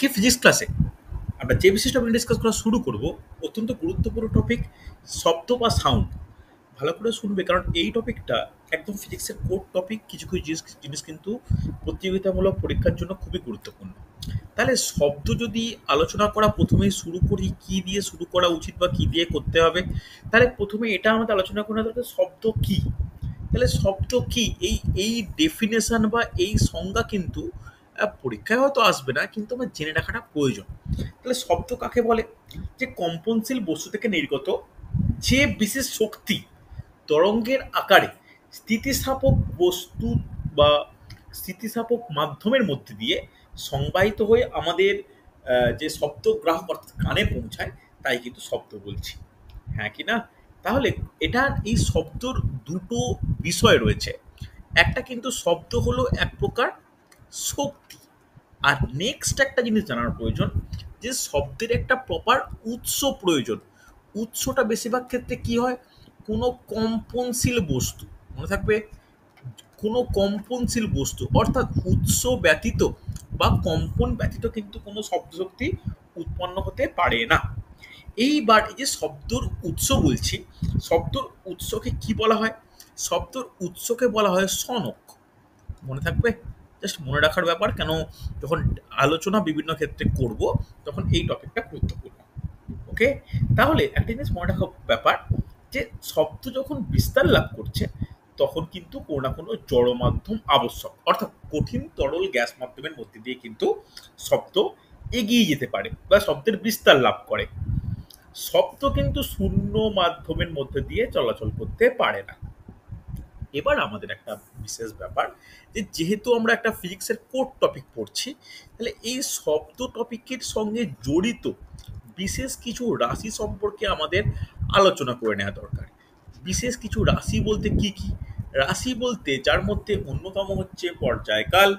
আজকে ফিজিক্স ক্লাসে আমরা যে বিশিষ্ট নিয়ে ডিসকাস করা শুরু করব অত্যন্ত গুরুত্বপূর্ণ টপিক শব্দ বা সাউন্ড। ভালো করে শুনবে কারণ এই টপিকটা একদম ফিজিক্সের কোর টপিক। কিছু কিছু জিনিস জিনিস কিন্তু প্রতিযোগিতামূলক পরীক্ষার জন্য খুবই গুরুত্বপূর্ণ। তাহলে শব্দ যদি আলোচনা করা প্রথমেই শুরু করি, কি দিয়ে শুরু করা উচিত বা কি দিয়ে করতে হবে, তাহলে প্রথমে এটা আমাদের আলোচনা করা দরকার শব্দ কি। তাহলে শব্দ কি এই এই ডেফিনেশন বা এই সংজ্ঞা কিন্তু পরীক্ষায় হয়তো আসবে না, কিন্তু আমার জেনে রাখাটা প্রয়োজন। তাহলে শব্দ কাকে বলে? যে কম্পনশীল বস্তু থেকে নির্গত যে বিশেষ শক্তি তরঙ্গের আকারে স্থিতিস্থাপক বস্তু বা স্থিতিস্থাপক মাধ্যমের মধ্যে দিয়ে সংবাহিত হয়ে আমাদের যে শব্দ গ্রাহক অর্থাৎ কানে পৌঁছায়, তাই কিন্তু শব্দ বলছি। হ্যাঁ কি না? তাহলে এটা এই শব্দর দুটো বিষয় রয়েছে। একটা কিন্তু শব্দ হলো এক প্রকার শক্তি, আর নেক্সট একটা জিনিস জানার প্রয়োজন যে শব্দের একটা প্রপার উৎস প্রয়োজন। উৎসটা বেশিরভাগ ক্ষেত্রে কি হয়? কোনো কম্পনশীল বস্তু, মনে থাকবে, কোনো কম্পনশীল বস্তু অর্থাৎ উৎস ব্যতীত বা কম্পন ব্যতীত কিন্তু কোনো শব্দশক্তি উৎপন্ন হতে পারে না। এইবার এই যে শব্দর উৎস বলছি, শব্দর উৎসকে কি বলা হয়? শব্দর উৎসকে বলা হয় সনক। মনে থাকবে, জাস্ট মনে রাখার ব্যাপার, কেন যখন আলোচনা বিভিন্ন ক্ষেত্রে করব তখন এই টপিকটা গুরুত্বপূর্ণ। ওকে, তাহলে একটা জিনিস মনে রাখার ব্যাপার যে শব্দ যখন বিস্তার লাভ করছে তখন কিন্তু কোনো না কোনো জড় মাধ্যম আবশ্যক, অর্থাৎ কঠিন তরল গ্যাস মাধ্যমের মধ্যে দিয়ে কিন্তু শব্দ এগিয়ে যেতে পারে বা শব্দের বিস্তার লাভ করে। শব্দ কিন্তু শূন্য মাধ্যমের মধ্যে দিয়ে চলাচল করতে পারে না। এবার আমাদের একটা বিশেষ ব্যাপার যে যেহেতু আমরা একটা ফিজিক্সের কোর টপিক পড়ছি, তাহলে এই শব্দ টপিকের সঙ্গে জড়িত বিশেষ কিছু রাশি সম্পর্কে আমাদের আলোচনা করে নেওয়া দরকার। বিশেষ কিছু রাশি বলতে কি কি? রাশি বলতে যার মধ্যে অন্যতম হচ্ছে পর্যায়কাল,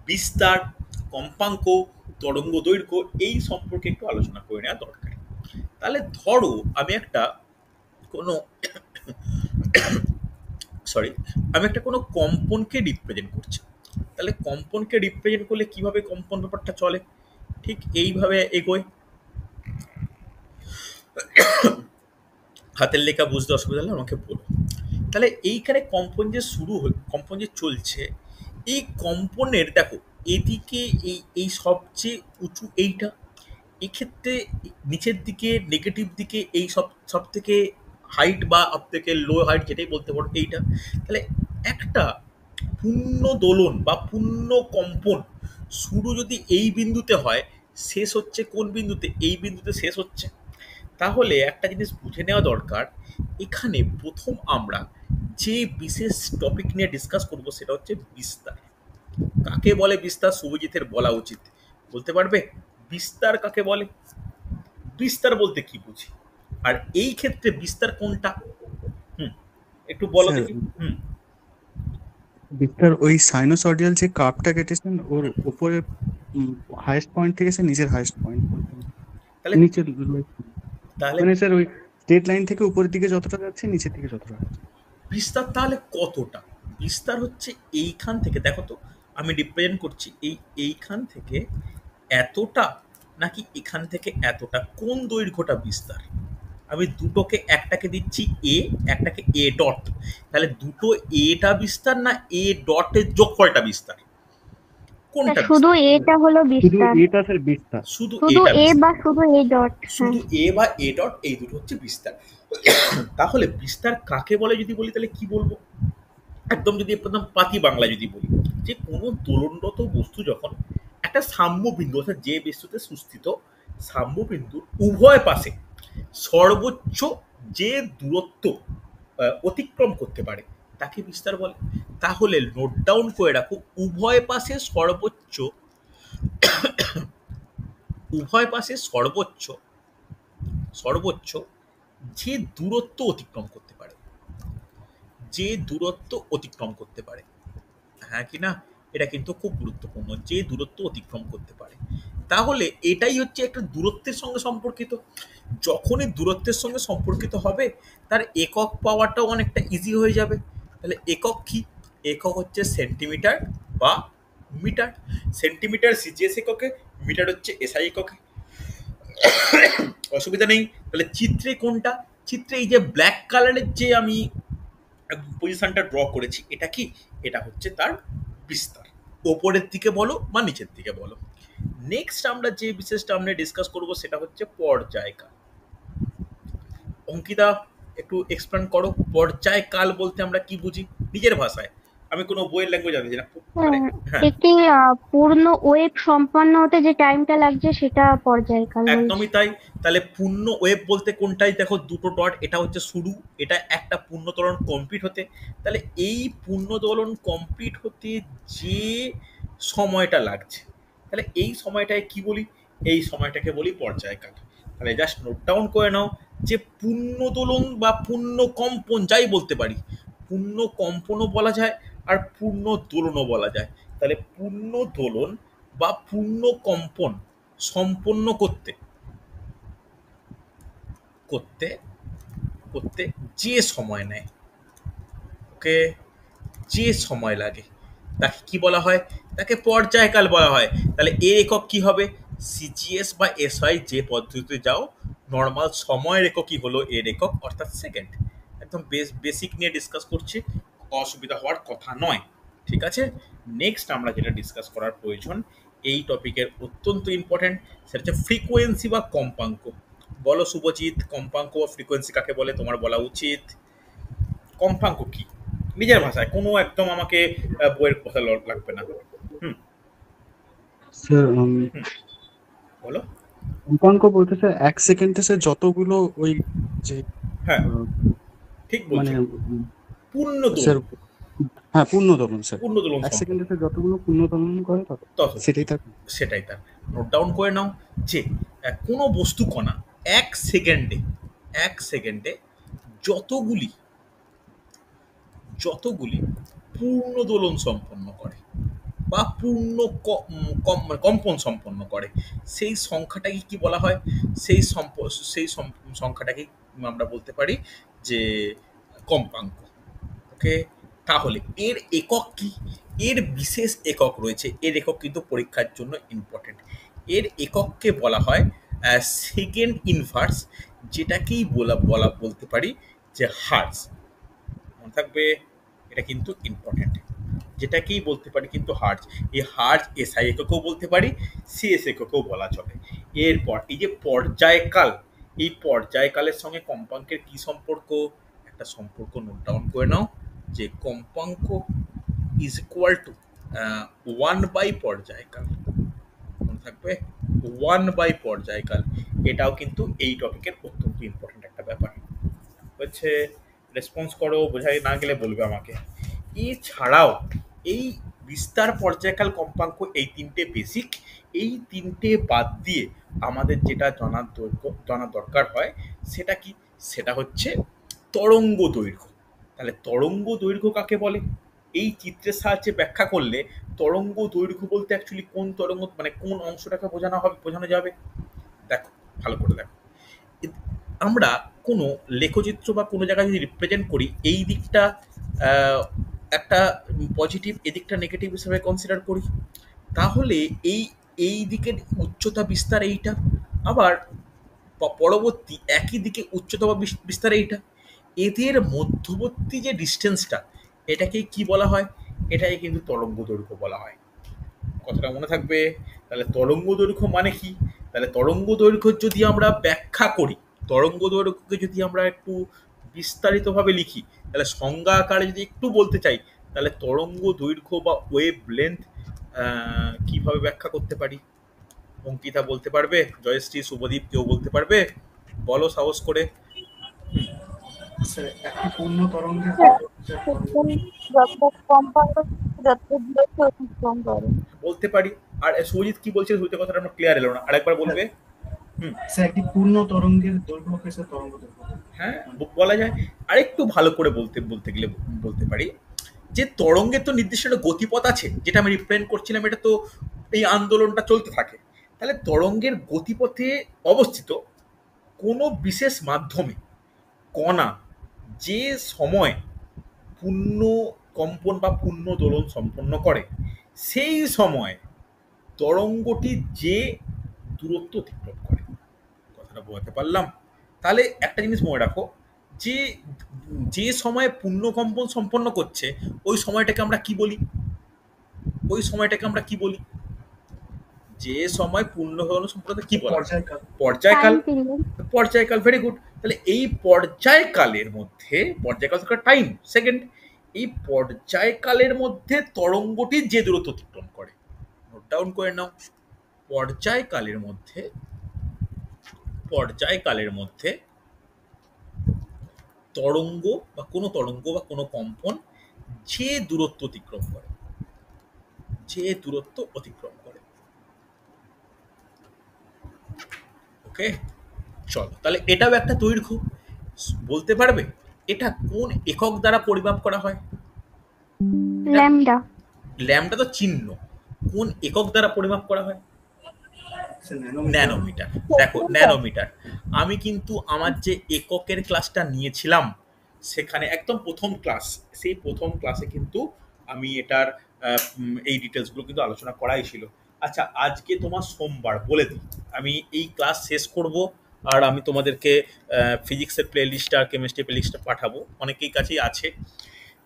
বিস্তার, কম্পাঙ্ক, তরঙ্গ দৈর্ঘ্য, এই সম্পর্কে একটু আলোচনা করে নেওয়া দরকার। তাহলে ধরো আমি একটা কোনো সরি আমি একটা কোনো কম্পনকে রিপ্রেজেন্ট করছি। তাহলে কম্পনকে রিপ্রেজেন্ট করলে কিভাবে কম্পন ব্যাপারটা চলে? ঠিক এইভাবে এগোয়। হাতের লেখা বুঝতে অসুবিধা হলে আমাকে বলো। তাহলে এইখানে কম্পন যে শুরু কম্পন যে চলছে, এই কম্পনের দেখো এদিকে এই এই সবচেয়ে উঁচু এইটা, এক্ষেত্রে নিচের দিকে নেগেটিভ দিকে এই সব সব থেকে হাইট বা সব থেকে লো হাইট যেটাই বলতে পারো এইটা। তাহলে একটা পূর্ণ দোলন বা পূর্ণ কম্পন শুরু যদি এই বিন্দুতে হয়, শেষ হচ্ছে কোন বিন্দুতে? এই বিন্দুতে শেষ হচ্ছে। তাহলে একটা জিনিস বুঝে নেওয়া দরকার, এখানে প্রথম আমরা যে বিশেষ টপিক নিয়ে ডিসকাস করব সেটা হচ্ছে বিস্তার। কাকে বলে বিস্তার? শুভজিতের বলা উচিত, বলতে পারবে বিস্তার কাকে বলে? বিস্তার বলতে কি বুঝি, আর এই ক্ষেত্রে বিস্তার কোনটা? হুম, একটু বলো স্যার, দেখি। হুম, বিস্তার ওই সাইনোসডিয়াল যে কার্ভটা কেটেছেন ওর উপরে হাইয়েস্ট পয়েন্ট থেকে সে নিচের হাইয়েস্ট পয়েন্ট পর্যন্ত, তাহলে নিচের lowest point। তাহলে মানে স্যার ওই স্ট্রেট লাইন থেকে উপরের দিকে যতটা যাচ্ছে নিচের দিকে যতটা যাচ্ছে। বিস্তার তাহলে কতটা? বিস্তার হচ্ছে এইখান থেকে, দেখো তো আমি রিপ্রেজেন্ট করছি এইখান থেকে এতটা, নাকি এখান থেকে এতটা, কোন দৈর্ঘ্যটা বিস্তার? আমি দুটোকে, একটাকে দিচ্ছি এ, একটাকে এ ডট, তাহলে দুটো এটা বিস্তার না এ ডটের যোগফলটা বিস্তার? তা কোনটা শুধু বিস্তার? এটা হলো শুধু বিস্তার। এটা স্যার বিস্তার। শুধু শুধু এটা এ বিস্তার। বা শুধু এ ডট, হ্যাঁ। শুধু এ বা এ ডট এই দুটো হচ্ছে বিস্তার। তাহলে বিস্তার কাকে বলে যদি বলি তাহলে কি বলবো? একদম যদি একদম পাতি বাংলা যদি বলি, যে কোনো দোলনরত বস্তু যখন একটা সাম্য বিন্দু অর্থাৎ যে বিন্দুতে সুস্থিত, সাম্য বিন্দুর উভয় পাশে সর্বোচ্চ যে দূরত্ব অতিক্রম করতে পারে তাকে বিস্তার বলে। তাহলে নোট ডাউন করে রাখো, উভয় পাশে সর্বোচ্চ, উভয় পাশে সর্বোচ্চ, সর্বোচ্চ যে দূরত্ব অতিক্রম করতে পারে, যে দূরত্ব অতিক্রম করতে পারে। হ্যাঁ কি না? এটা কিন্তু খুব গুরুত্বপূর্ণ, যে দূরত্ব অতিক্রম করতে পারে। তাহলে এটাই হচ্ছে একটা দূরত্বের সঙ্গে সম্পর্কিত। যখনই দূরত্বের সঙ্গে সম্পর্কিত হবে তার একক পাওয়াটাও অনেকটা ইজি হয়ে যাবে। তাহলে একক কি? একক হচ্ছে সেন্টিমিটার বা মিটার। সেন্টিমিটার সিজিএস এককে, মিটার হচ্ছে এসআই একক, অসুবিধা নেই। তাহলে চিত্রে কোনটা? চিত্রে এই যে ব্ল্যাক কালারের যে আমি পজিশনটা ড্র করেছি, এটা কি? এটা হচ্ছে তার বিস্তার, ওপরের দিকে বলো বা নিচের দিকে বলো। নেক্সট আমরা যে বিশেষটা আমরা ডিসকাস করব সেটা হচ্ছে পর্যায়কাল। অঙ্কিতা একটু এক্সপ্লেন করো, পর্যায়কাল বলতে আমরা কি বুঝি নিজের ভাষায়। আমি কোনো বইয়ের ল্যাঙ্গুয়েজ জানি না, মানে হ্যাঁ একটি পূর্ণ ওয়েব সম্পন্ন হতে যে টাইমটা লাগছে সেটা পর্যায়কাল বলছি। একদমই তাই। তাহলে পূর্ণ ওয়েব বলতে কোনটাই, দেখো দুটো ডট, এটা হচ্ছে শুরু, এটা একটা পূর্ণ দোলন কমপ্লিট হতে। তাহলে এই পূর্ণ দোলন কমপ্লিট হতে যে সময়টা লাগছে, তাহলে এই সময়টায় কি বলি? এই সময়টাকে বলি পর্যায়কাল। তাহলে জাস্ট নোট ডাউন করে নাও যে পূর্ণ দোলন বা পূর্ণ কম্পন যাই বলতে পারি, পূর্ণ কম্পনও বলা যায় আর পূর্ণ দোলনও বলা যায়। তাহলে পূর্ণ দোলন বা পূর্ণ কম্পন সম্পন্ন করতে করতে করতে যে সময় নেয়, ওকে, যে সময় লাগে, তাকে কি বলা হয়? তাকে পর্যায়কাল বলা হয়। তাহলে এর একক কি হবে? সিজিএস বা এসআই যে পদ্ধতিতে যাও, নর্মাল সময়ের এককই হলো এর একক, অর্থাৎ সেকেন্ড। একদম বেসিক নিয়ে ডিসকাস করছি, অসুবিধা হওয়ার কথা নয়। ঠিক আছে, নেক্সট আমরা যেটা ডিসকাস করার প্রয়োজন, এই টপিকের অত্যন্ত ইম্পর্টেন্ট, সেটা হচ্ছে ফ্রিকোয়েন্সি বা কম্পাঙ্ক। বলো শুভজিৎ, কম্পাঙ্ক বা ফ্রিকোয়েন্সি কাকে বলে? তোমার বলা উচিত। কম্পাঙ্ক কি নিজের ভাষায়, কোনো একদম আমাকে বইয়ের কথা লাগবে না। হুম, স্যার হুম, বলো। কম্পাঙ্ক বলতে স্যার 1 সেকেন্ডে স্যার যতগুলো ওই যে হ্যাঁ, আহ, ঠিক মানে বলছো। পূর্ণ স্যার, দোলন, হ্যাঁ পূর্ণ দোলন স্যার, পূর্ণ দোলন এক সম্পন্ন, সেকেন্ডে স্যার যতগুলো পূর্ণ দোলন করে তত তত সেটাই তার। সেটাই তার। নোট ডাউন করে নাও যে কোনো বস্তু কণা এক সেকেন্ডে, এক সেকেন্ডে যতগুলি যতগুলি পূর্ণ দোলন সম্পন্ন করে বা পূর্ণ কম্পন সম্পন্ন করে, সেই সংখ্যাটাকে কি বলা হয়? সেই সংখ্যাটাকে আমরা বলতে পারি যে কম্পাঙ্ক। ওকে, তাহলে এর একক কি? এর বিশেষ একক রয়েছে, এর একক কিন্তু পরীক্ষার জন্য ইম্পর্টেন্ট। এর একককে বলা হয় সেকেন্ড ইনভার্স, যেটাকেই বলতে পারি যে হার্টজ। মনে থাকবে, এটা কিন্তু ইম্পর্টেন্ট, যেটাকেই বলতে পারি কিন্তু হার্টজ। এই হার্টজ এসআই এককেও বলতে পারি, সিএস এককেও বলা চলে। এরপর এই যে পর্যায়কাল, এই পর্যায়কালের সঙ্গে কম্পাঙ্কের কি সম্পর্ক? একটা সম্পর্ক নোট ডাউন করে নাও, যে কম্পাঙ্ক ইজ ইকুয়াল টু 1 বাই পর্যায়কাল। মনে থাকবে, 1 বাই পর্যায়কাল। এটাও কিন্তু এই টপিকের অত্যন্ত ইম্পর্টেন্ট একটা ব্যাপার হচ্ছে। রেসপন্স করো, বোঝাই না গেলে বলবে আমাকে। এছাড়াও এই বিস্তার, পর্যায়কাল, কম্পাঙ্ক, এই তিনটে বেসিক, এই তিনটে বাদ দিয়ে আমাদের যেটা জানা দরকার হয় সেটা কি? সেটা হচ্ছে তরঙ্গ দৈর্ঘ্য। তাহলে তরঙ্গ দৈর্ঘ্য কাকে বলে? এই চিত্রের সাহায্যে ব্যাখ্যা করলে তরঙ্গ দৈর্ঘ্য বলতে অ্যাকচুয়ালি কোন তরঙ্গ, মানে কোন অংশটাকে বোঝানো যাবে। দেখো, ভালো করে দেখো, আমরা কোনো লেখচিত্র বা কোনো জায়গায় যদি রিপ্রেজেন্ট করি, এই দিকটা আহ, একটা পজিটিভ, এদিকটা নেগেটিভ হিসেবে কনসিডার করি, তাহলে এই এই দিকের উচ্চতা বিস্তার এইটা, আবার পরবর্তী একই দিকে উচ্চতা বা বিস্তার এইটা, এদের মধ্যবর্তী যে ডিস্টেন্সটা, এটাকে কি বলা হয়? এটাকে কিন্তু তরঙ্গ দৈর্ঘ্য বলা হয়। কথাটা মনে থাকবে। তাহলে তরঙ্গ দৈর্ঘ্য মানে কি? তাহলে তরঙ্গ দৈর্ঘ্য যদি আমরা ব্যাখ্যা করি, তরঙ্গ দৈর্ঘ্যকে যদি আমরা একটু বিস্তারিতভাবে লিখি, তাহলে সংজ্ঞা আকারে যদি একটু বলতে চাই, তাহলে তরঙ্গ দৈর্ঘ্য বা ওয়েভ লেন্থ কিভাবে ব্যাখ্যা করতে পারি? অঙ্কিতা বলতে পারবে? জয়শ্রী, শুভদীপ, কেউ বলতে পারবে? বলো সাহস করে। স্যার একটি পূর্ণ তরঙ্গের যত কম পারো যত দূরত্ব অতিক্রম করে। বলতে পারি। আর শুভজিৎ কি বলছে? শুরুতে কথাটা আমার ক্লিয়ার এলো না, আরেকবার বলবে। হুম, স্যার একটি পূর্ণ তরঙ্গের দৈর্ঘ্যকে স্যার তরঙ্গ দৈর্ঘ্য বলে। হ্যাঁ, বলা যায়। আরেকটু ভালো করে বলতে বলতে গেলে বলতে পারি যে তরঙ্গের তো নির্দিষ্ট একটা গতিপথ আছে, যেটা আমি রিপ্রেজেন্ট করছিলাম, এটা তো এই আন্দোলনটা চলতে থাকে। তাহলে তরঙ্গের গতিপথে অবস্থিত কোনো বিশেষ মাধ্যমে কণা যে সময় পূর্ণ কম্পন বা পূর্ণ দোলন সম্পন্ন করে, সেই সময় তরঙ্গটি যে দূরত্ব অতিক্রম করে। কথাটা বোঝাতে পারলাম? তাহলে একটা জিনিস মনে রাখো, যে যে সময়ে পূর্ণকম্পন সম্পন্ন করছে ওই সময়টাকে আমরা কি বলি? ওই সময়টাকে আমরা কি বলি? যে সময় পূর্ণকম্পন সম্পন্ন কি বলা হয়? পর্যায়কাল। পর্যায়কাল। Time period. পর্যায়কাল, ভেরি গুড। তাহলে এই পর্যায়কালের মধ্যে, পর্যায়কাল থেকে টাইম সেকেন্ড, এই পর্যায়কালের মধ্যে তরঙ্গটি যে দূরত্ব অতিক্রম করে, নোট ডাউন করে নাও। পর্যায়কালের মধ্যে, পর্যায়কালের মধ্যে তরঙ্গ বা কোনো কম্পন যে দূরত্ব অতিক্রম করে, যে দূরত্ব অতিক্রম করে। ওকে, চলো তাহলে এটাও একটা দৈর্ঘ্য। বলতে পারবে এটা কোন একক দ্বারা পরিমাপ করা হয়? ল্যামডা। ল্যাম্বডা তো চিহ্ন, কোন একক দ্বারা পরিমাপ করা হয়? ন্যানোমিটার। দেখো ন্যানোমিটার, আমি কিন্তু আমার যে এককের ক্লাসটা নিয়েছিলাম সেখানে একদম প্রথম ক্লাস, সেই প্রথম ক্লাসে কিন্তু আমি এটার এই ডিটেলসগুলো কিন্তু আলোচনা করাই ছিল। আচ্ছা, আজকে তোমার সোমবার, বলে দিই আমি এই ক্লাস শেষ করব আর আমি তোমাদেরকে ফিজিক্সের প্লে লিস্টটা আর কেমিস্ট্রি প্লে লিস্টটা পাঠাবো, অনেকেই কাছেই আছে।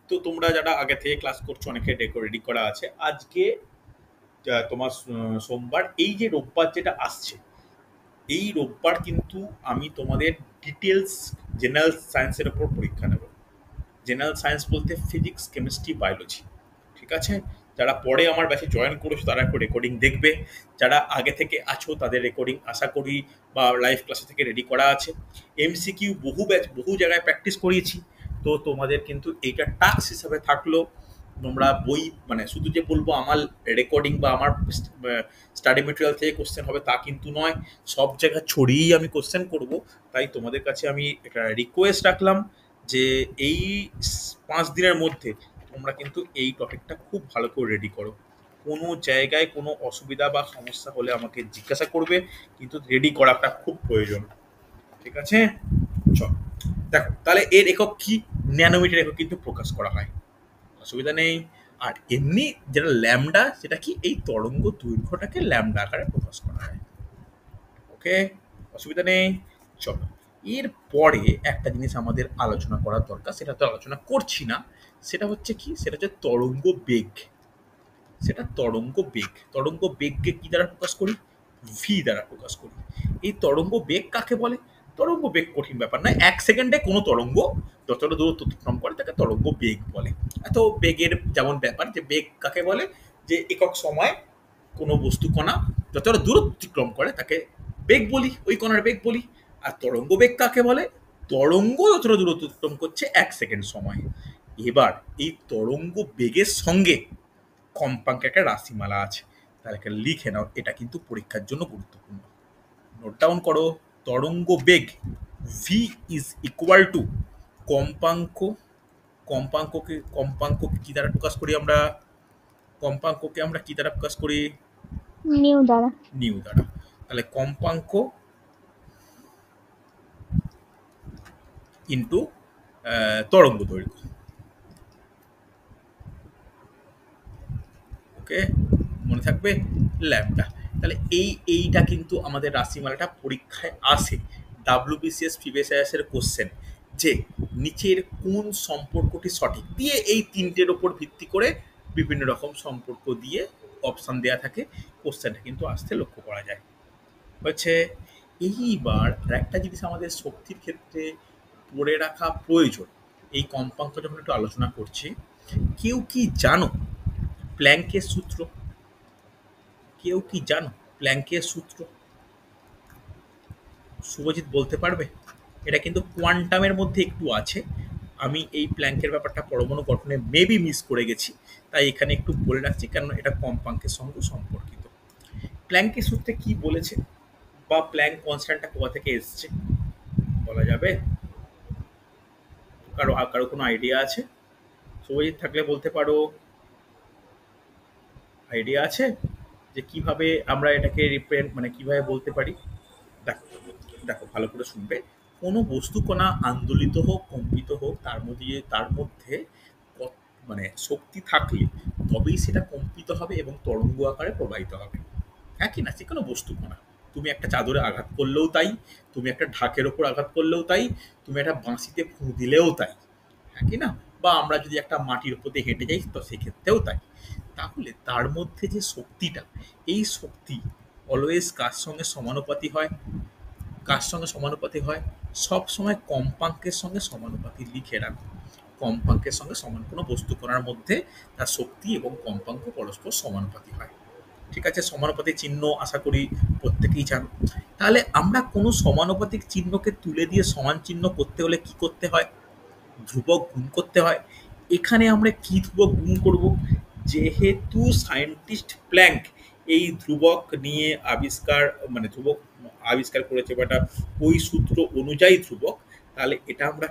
তো তোমরা যারা আগে থেকে ক্লাস করছো অনেকে রেডি করা আছে। আজকে তোমার সোমবার, এই যে রোববার যেটা আসছে, এই রোববার কিন্তু আমি তোমাদের ডিটেলস জেনারেল সায়েন্সের ওপর পরীক্ষা নেব। জেনারেল সায়েন্স বলতে ফিজিক্স, কেমিস্ট্রি, বায়োলজি। ঠিক আছে? যারা পরে আমার ব্যাচে জয়েন করেছো তারা একটু রেকর্ডিং দেখবে, যারা আগে থেকে আছো তাদের রেকর্ডিং আশা করি বা লাইভ ক্লাসে থেকে রেডি করা আছে। এমসিকিউ বহু জায়গায় প্র্যাকটিস করিয়েছি, তো তোমাদের কিন্তু এইটা টাস্ক হিসাবে থাকলো। তোমরা বই মানে শুধু যে বলবো আমার রেকর্ডিং বা আমার স্টাডি মেটেরিয়াল থেকে কোশ্চেন হবে তা কিন্তু নয়, সব জায়গায় ছড়িয়েই আমি কোশ্চেন করব। তাই তোমাদের কাছে আমি একটা রিকোয়েস্ট রাখলাম যে এই 5 দিনের মধ্যে তোমরা কিন্তু এই টপিকটা খুব ভালো করে রেডি করো। কোনো জায়গায় কোনো অসুবিধা বা সমস্যা হলে আমাকে জিজ্ঞাসা করবে, কিন্তু রেডি করাটা খুব প্রয়োজন। ঠিক আছে? চল দেখো, তাহলে এর একক কি? ন্যানোমিটার একক কিন্তু প্রকাশ করা হয়, অসুবিধা নেই। আর এমনি যেটা ল্যামডা, সেটা কি এই তরঙ্গ দৈর্ঘ্যটাকে ল্যামডা আকারে প্রকাশ করা হয়। ওকে, অসুবিধা নেই। চলো, এর পরে একটা জিনিস আমাদের আলোচনা করার দরকার, সেটা তো আলোচনা করছি না, সেটা হচ্ছে কি, সেটা হচ্ছে তরঙ্গ বেগ। সেটা তরঙ্গ বেগ। তরঙ্গ বেগকে কি দ্বারা প্রকাশ করি? ভি দ্বারা প্রকাশ করি। এই তরঙ্গ বেগ কাকে বলে? তরঙ্গ বেগ কঠিন ব্যাপার না, 1 সেকেন্ডে কোনো তরঙ্গ যতটা দূরত্ব অতিক্রম করে তাকে তরঙ্গ বেগ বলে। এত বেগের যেমন ব্যাপার, যে বেগ কাকে বলে, যে একক সময় কোনো বস্তু কণা যতটা দূরত্ব অতিক্রম করে তাকে বেগ বলি, ওই কণার বেগ বলি। আর তরঙ্গ বেগ কাকে বলে? তরঙ্গ যতটা দূরত্ব অতিক্রম করছে 1 সেকেন্ড সময়। এবার এই তরঙ্গ বেগের সঙ্গে কম্পাঙ্কের একটা রাশিমালা আছে, তাহলে এটা লিখে নাও, এটা কিন্তু পরীক্ষার জন্য গুরুত্বপূর্ণ। নোট ডাউন করো, তরঙ্গ বেগ ভি ইজ ইকুয়াল টু কম্পাঙ্ক। কম্পাঙ্ককে কি দ্বারা প্রকাশ করি আমরা? কম্পাঙ্ককে আমরা কি দ্বারা প্রকাশ করি? নিউ দ্বারা। নিউ দ্বারা। তাহলে কম্পাঙ্ক ইন্টু তরঙ্গ দৈর্ঘ্য। ওকে, মনে থাকবে ল্যাম্বডা। তাহলে এইটা কিন্তু আমাদের রাশিমালাটা পরীক্ষায় আসে, ডাব্লিউবিসিএস প্রিভিয়াস এর কোশ্চেন, যে নিচের কোন সম্পর্কটি সঠিক দিয়ে এই তিনটের ওপর ভিত্তি করে বিভিন্ন রকম সম্পর্ক দিয়ে অপশান দেওয়া থাকে, কোশ্চেনটা কিন্তু আসতে লক্ষ্য করা যায়। হচ্ছে এইবার একটা জিনিস আমাদের শক্তির ক্ষেত্রে পড়ে রাখা প্রয়োজন, এই কম্পাঙ্ক যখন একটু আলোচনা করছি, কেউ কি জানো প্ল্যাঙ্কের সূত্র? কেউ কি জানো প্ল্যাঙ্কের সূত্র? শুভজিৎ বলতে পারবে? এটা কিন্তু কোয়ান্টামের মধ্যে একটু আছে, আমি এই প্ল্যাঙ্কের ব্যাপারটা পরমাণু গঠনে মেবি মিস করে গেছি, তাই এখানে একটু বলে রাখছি, কারণ এটা কম্পাঙ্কের সঙ্গে সম্পর্কিত। প্ল্যাঙ্কের সূত্রে কি বলেছে, বা প্ল্যাঙ্ক কনস্ট্যান্টটা কোথা থেকে এসছে বলা যাবে? কারো কোনো আইডিয়া আছে? শুভজিৎ থাকলে বলতে পারো। আইডিয়া আছে যে কিভাবে আমরা এটাকে রিপ্রেজেন্ট মানে কিভাবে বলতে পারি? দেখো, দেখো ভালো করে শুনবে। কোনো বস্তু কণা আন্দোলিত হোক, কম্পিত হোক, তার মধ্যে মানে শক্তি থাকলে তবেই সেটা কম্পিত হবে এবং তরঙ্গ আকারে প্রবাহিত হবে। একই না, যে কোনো বস্তু কণা। তুমি একটা চাদরে আঘাত করলেও তাই, তুমি একটা ঢাকের ওপর আঘাত করলেও তাই, তুমি একটা বাঁশিতে ফু দিলেও তাই, একই না? বা আমরা যদি একটা মাটির উপর দিয়ে হেঁটে যাই তো সেক্ষেত্রেও তাই। তাহলে তার মধ্যে যে শক্তিটা, এই শক্তি অলওয়েজ কার সঙ্গে সমানুপাতি হয়? কার সঙ্গে সমানুপাতি হয়? সব সময় কম্পাঙ্কের সঙ্গে সমানুপাতি লিখে রাখো। কম্পাঙ্কের সঙ্গে সমান কোনো বস্তু কণার মধ্যে তার শক্তি এবং কম্পাঙ্ক পরস্পর সমানুপাতি হয়। ঠিক আছে, সমানুপাতিক চিহ্ন আশা করি প্রত্যেকেই জানো। তাহলে আমরা কোনো সমানুপাতিক চিহ্নকে তুলে দিয়ে সমান চিহ্ন করতে হলে কি করতে হয়? ধ্রুবক গুণ করতে হয়। এখানে আমরা কি ধ্রুবক গুণ করব? যেহেতু সায়েন্টিস্ট প্ল্যাঙ্ক এই ধ্রুবক নিয়ে আবিষ্কার, মানে ধ্রুবক আবিষ্কার করেছে, বাট ওই সূত্র অনুযায়ী ধ্রুবক, তাহলে এটা আমরা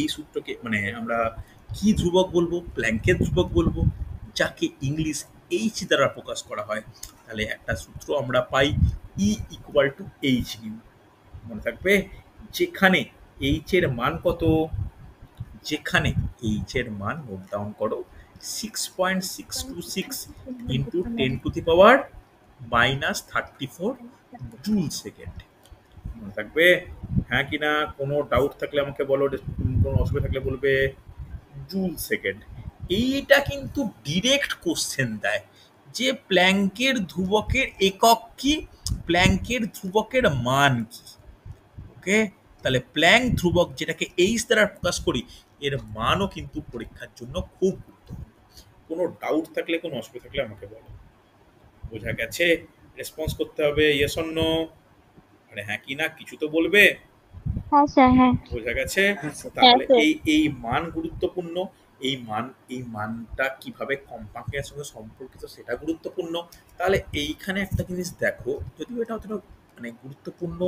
এই সূত্রকে মানে আমরা কি ধ্রুবক বলবো? প্ল্যাঙ্কের ধ্রুবক বলবো, যাকে ইংলিশ এইচ দ্বারা প্রকাশ করা হয়। তাহলে একটা সূত্র আমরা পাই, E equal to H nu. মনে থাকবে, যেখানে এইচ এর মান কত? যেখানে এইচ এর মান, নোট ডাউন করো, 6.626 ইন্টু 10⁻−34 জুল সেকেন্ড। মনে থাকবে? হ্যাঁ কি না? কোনো ডাউট থাকলে আমাকে বলো, কোনো অসুবিধা থাকলে বলবে। Joule second. এইটা কিন্তু ডিরেক্ট কোশ্চেন দেয় যে প্ল্যাঙ্কের ধ্রুবকের একক কি, প্ল্যাঙ্কের ধ্রুবকের মান কি। ওকে, তাহলে প্ল্যাঙ্ক ধ্রুবক যেটাকে এইচ দ্বারা প্রকাশ করি, এর মানও কিন্তু পরীক্ষার জন্য খুব গুরুত্বপূর্ণ। কোনো ডাউট থাকলে, কোনো অসুবিধা থাকলে আমাকে বলো। বোঝা গেছে? রেসপন্স করতে হবে, ইয়েস অর নো। আরে হ্যাঁ কি না, কিছু তো বলবে। হ্যাঁ স্যার, হ্যাঁ। বোঝা গেছে? হ্যাঁ স্যার। তাহলে স্যার। এই মান গুরুত্বপূর্ণ। এই মানটা কিভাবে কম্পাঙ্কের সঙ্গে সম্পর্কিত সেটা গুরুত্বপূর্ণ। তাহলে এইখানে একটা জিনিস দেখো, যদিও এটা অতটা মানে গুরুত্বপূর্ণ,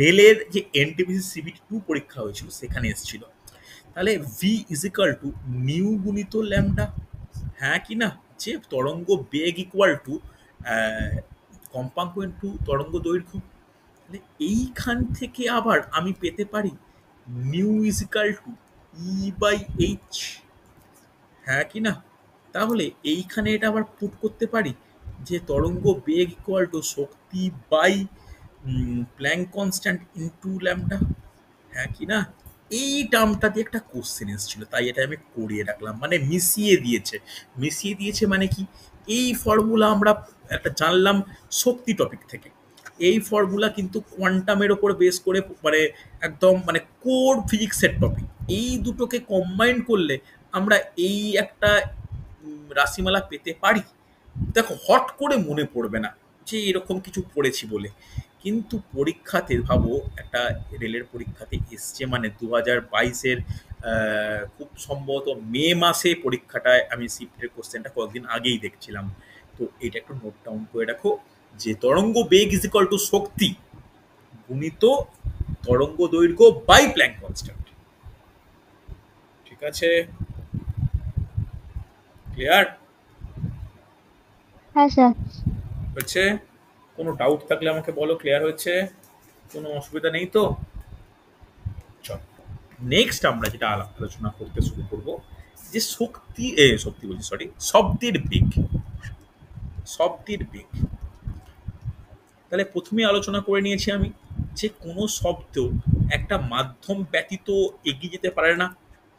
রেলের যে এনটিপিসি সিবিটি 2 পরীক্ষা হয়েছিল সেখানে এসেছিল। তাহলে ভি ইজিক্যাল টু নিউ গুণিত ল্যামডা, হ্যাঁ কি না? যে তরঙ্গ বেগ ইকুয়াল টু কম্পাঙ্ক ইন্টু তরঙ্গ দৈর্ঘ্য। তাহলে এইখান থেকে আবার আমি পেতে পারি nu is equal to E by h, হ্যাঁ কি না? তাহলে এইখানে এটা আবার পুট করতে পারি যে তরঙ্গ বেগ ইকুয়াল টু শক্তি by Planck constant into lambda, হ্যাঁ কি না? এই টার্মটা দিয়ে একটা কোশ্চেন এসেছিল, তাই এটা আমি করিয়ে রাখলাম। মানে মিশিয়ে দিয়েছে। মিশিয়ে দিয়েছে মানে কি? এই ফর্মুলা আমরা একটা জানলাম শক্তি টপিক থেকে। এই ফর্মুলা কিন্তু কোয়ান্টামের ওপর বেস করে, মানে একদম মানে কোর ফিজিক্সের টপিক। এই দুটোকে কম্বাইন করলে আমরা এই একটা রাশিমালা পেতে পারি। দেখো, হট করে মনে পড়বে না যে এরকম কিছু পড়েছি বলে, কিন্তু পরীক্ষাতে ভাবো, একটা রেলের পরীক্ষাতে এসছে, মানে 2022-এর খুব সম্ভবত মে মাসে পরীক্ষাটায় আমি শিফটের কোশ্চেনটা কয়েকদিন আগেই দেখছিলাম। তো এটা একটু নোট ডাউন করে রাখো, যে তরঙ্গ বেগ ইজ ইকুয়াল টু শক্তি গুণিত তরঙ্গ দৈর্ঘ্য বাই প্ল্যাঙ্ক কনস্ট্যান্ট। ঠিক আছে? ক্লিয়ার হ্যাঁ স্যার। হচ্ছে? কোনো ডাউট থাকলে আমাকে বলো। ক্লিয়ার হচ্ছে? কোনো অসুবিধা নেই তো? চল, নেক্সট আমরা যেটা আলোচনা করতে শুরু করব, যে শক্তি বলছি, সরি, শব্দের বেগ। শব্দের বেগ। তাহলে প্রথমে আলোচনা করে নিয়েছি আমি যে কোনো শব্দ একটা মাধ্যম ব্যতীত এগিয়ে যেতে পারে না।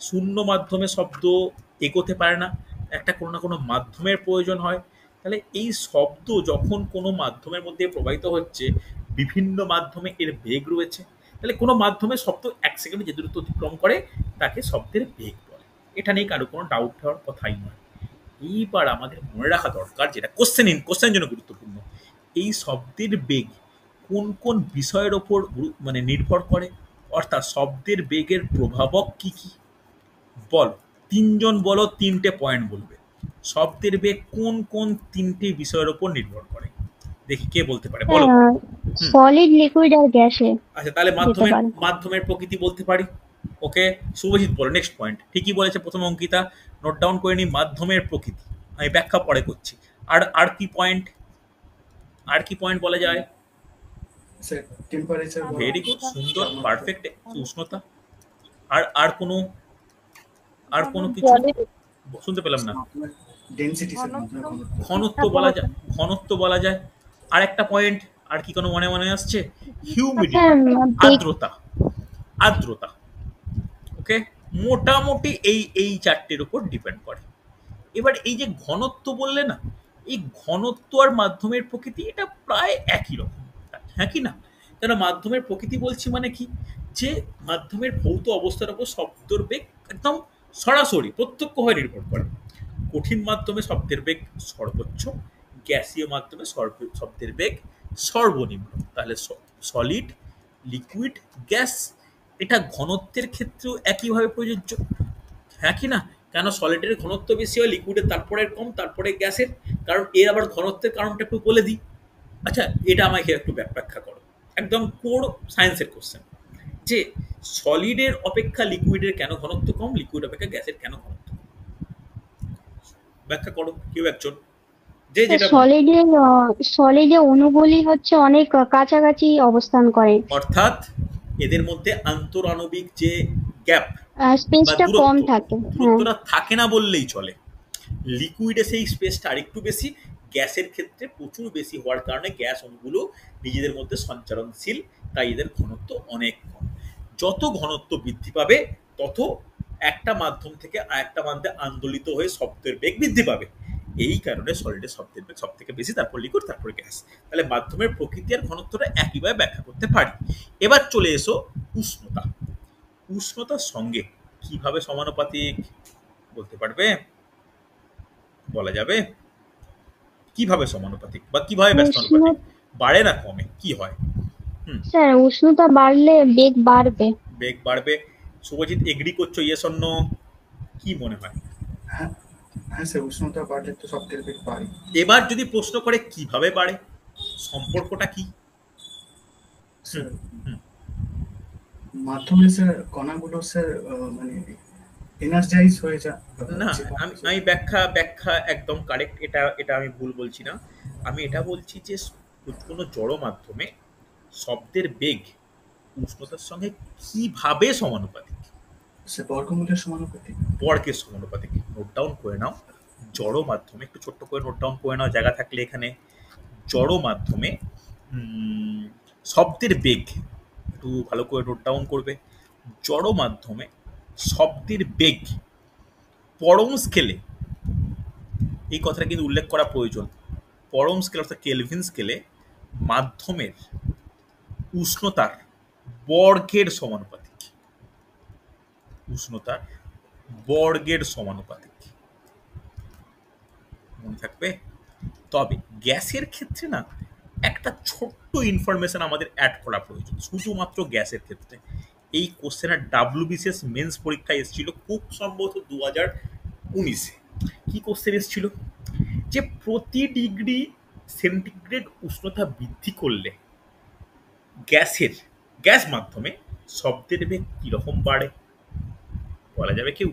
শূন্য মাধ্যমে শব্দ এগোতে পারে না, একটা কোনো না কোনো মাধ্যমের প্রয়োজন হয়। তাহলে এই শব্দ যখন কোনো মাধ্যমের মধ্যে প্রবাহিত হচ্ছে, বিভিন্ন মাধ্যমে এর বেগ রয়েছে। তাহলে কোনো মাধ্যমে শব্দ 1 সেকেন্ডে যে দূরত্ব অতিক্রম করে তাকে শব্দের বেগ বলে। এটা নিয়ে কারো কোনো ডাউট হওয়ার কথাই নয়। এইবার আমাদের মনে রাখা দরকার, যেটা কোশ্চেনের জন্য গুরুত্বপূর্ণ, এই শব্দের বেগ কোন কোন বিষয়ের ওপর মানে নির্ভর করে, অর্থাৎ শব্দের বেগের প্রভাবক কি কি। বলো, তিনজন বলো, 3টে পয়েন্ট বলবে। শব্দের বেগ কোন কোন 3টে বিষয়ের ওপর নির্ভর করে, দেখি কে বলতে পারে, বলো। সলিড, লিকুইড আর গ্যাসে আচ্ছা, তাহলে যেতে পারে। মাধ্যমের প্রকৃতি বলতে পারি। ওকে, শুভজিৎ বলো নেক্সট পয়েন্ট। ঠিকই বলেছে প্রথম অঙ্কিতা, নোট ডাউন করে নি, মাধ্যমের প্রকৃতি। আমি ব্যাখ্যা পরে করছি। আর কি পয়েন্ট, আর কি পয়েন্ট বলা যায়? স্যার টেম্পারেচার, ভেরি গুড, সুন্দর, পারফেক্ট। উষ্ণতা। আর কোনো, আর কোনো কিছু শুনতে পেলাম না। ডেনসিটি স্যার, ঘনত্ব বলা যায়, ঘনত্ব বলা যায়। আর একটা পয়েন্ট, আর কি কোনো মনে মনে আসছে? স্যার হিউমিডিটি, বেগ আর্দ্রতা, আর্দ্রতা। ওকে, মোটামুটি এই চারটের উপর ডিপেন্ড করে। এবার এই যে ঘনত্ব বললে না, এই ঘনত্ব আর মাধ্যমের প্রকৃতি এটা প্রায় একই রকম, হ্যাঁ কি না? কেন মাধ্যমের প্রকৃতি বলছি মানে কি, যে মাধ্যমের ভৌত অবস্থার উপর শব্দের বেগ একদম সরাসরি প্রত্যক্ষভাবে নির্ভর করে। কঠিন মাধ্যমে শব্দের বেগ সর্বোচ্চ, গ্যাসীয় মাধ্যমে শব্দের বেগ সর্বনিম্ন। তাহলে সলিড, লিকুইড, গ্যাস, এটা ঘনত্বের ক্ষেত্রেও একইভাবে প্রযোজ্য, হ্যাঁ কি না? কেন সলিডের ঘনত্ব বেশি হয়, লিকুইডের তারপরে কম, তারপরে গ্যাসের। কারণ এর আবার ঘনত্বের কারণটা একটু বলে দিই। আচ্ছা, এটা আমাকে একটু ব্যাখ্যা করো, একদম কোর সায়েন্সের কোশ্চেন, যে সলিডের অপেক্ষা লিকুইডের কেন ঘনত্ব কম, লিকুইড অপেক্ষা গ্যাসের কেন ঘনত্ব কম? ব্যাখ্যা করো কেউ একজন, যে যেটা মনে। সলিডে অণুগুলি হচ্ছে অনেক কাছাকাছি অবস্থান করে, অর্থাৎ এদের মধ্যে আন্তরাণবিক যে গ্যাপ বা স্পেসটা কম দূরত্ব, থাকে। হ্যাঁ দূরত্বটা থাকে না বললেই চলে। লিকুইডে সেই স্পেসটা আরেকটু বেশি, গ্যাসের ক্ষেত্রে প্রচুর বেশি হওয়ার কারণে গ্যাস অণুগুলো নিজেদের মধ্যে সঞ্চারণশীল, তাই এদের ঘনত্ব অনেক কম। যত ঘনত্ব বৃদ্ধি পাবে তত একটা মাধ্যম থেকে আরেকটা মাধ্যমে আন্দোলিত হয়ে শব্দের বেগ বৃদ্ধি পাবে। এই কারণে সলিডের শব্দের বেগ সব থেকে বেশি, তারপর লিকুইড, তারপর গ্যাস। তাহলে মাধ্যমের প্রকৃতি আর ঘনত্বটা একইভাবে ব্যাখ্যা করতে পারি। এবার চলে এসো উষ্ণতা। উষ্ণতার সঙ্গে কিভাবে সমানুপাতিক বলতে পারবে? বলা যাবে কিভাবে সমানুপাতিক বা কিভাবে উষ্ণ ব্যস্তানুপাতিক? বাড়ে না কমে, কি হয়? হুম, স্যার উষ্ণতা বাড়লে বেগ বাড়বে। বেগ বাড়বে। শুভজিৎ এগ্রি করছো? Yes or no? কি মনে হয়? হ্যাঁ, হ্যাঁ স্যার, উষ্ণতা বাড়লে তো শব্দের বেগ বাড়ে। এবার যদি প্রশ্ন করে কিভাবে বাড়ে, সম্পর্কটা কি? হুম, স্যার হুম। মাধ্যমে স্যার কণাগুলো স্যার মানে এনার্জাইজ হয়ে যায়, না, যেটা আমি আমি ব্যাখ্যা ব্যাখ্যা একদম কারেক্ট, এটা এটা আমি ভুল বলছি না। আমি এটা বলছি যে কোনো জড় মাধ্যমে শব্দের বেগ উষ্ণতার সঙ্গে কিভাবে সমানুপাতিক। স্যার বর্গমূলের সমানুপাতিক। বর্গের সমানুপাতিক। নোট ডাউন করে নাও। জড় মাধ্যমে একটু ছোট্ট করে নোট ডাউন করে নাও জায়গা থাকলে এখানে। জড় মাধ্যমে শব্দের বেগ একটু ভালো করে নোট ডাউন করবে। জড় মাধ্যমে শব্দের বেগ পরম স্কেলে, এই কথাটা কিন্তু উল্লেখ করা প্রয়োজন, পরম স্কেল অর্থাৎ কেলভিন স্কেলে মাধ্যমের উষ্ণতার বর্গের সমানুপাতিক। উষ্ণতার বর্গের সমানুপাতিক, মনে থাকবে। তবে গ্যাসের ক্ষেত্রে না একটা ছোট্ট ইনফরমেশন আমাদের অ্যাড করা প্রয়োজন, শুধুমাত্র গ্যাসের ক্ষেত্রে। এই কোশ্চেনের WBCS মেন্স পরীক্ষায় এসেছিল খুব সম্ভবত 2019-এ। কি কোশ্চেন এসেছিল, যে প্রতি ডিগ্রি সেন্টিগ্রেড উষ্ণতা বৃদ্ধি করলে গ্যাস মাধ্যমে শব্দের বেগ কিরকম বাড়ে? বলা যাবে কেউ?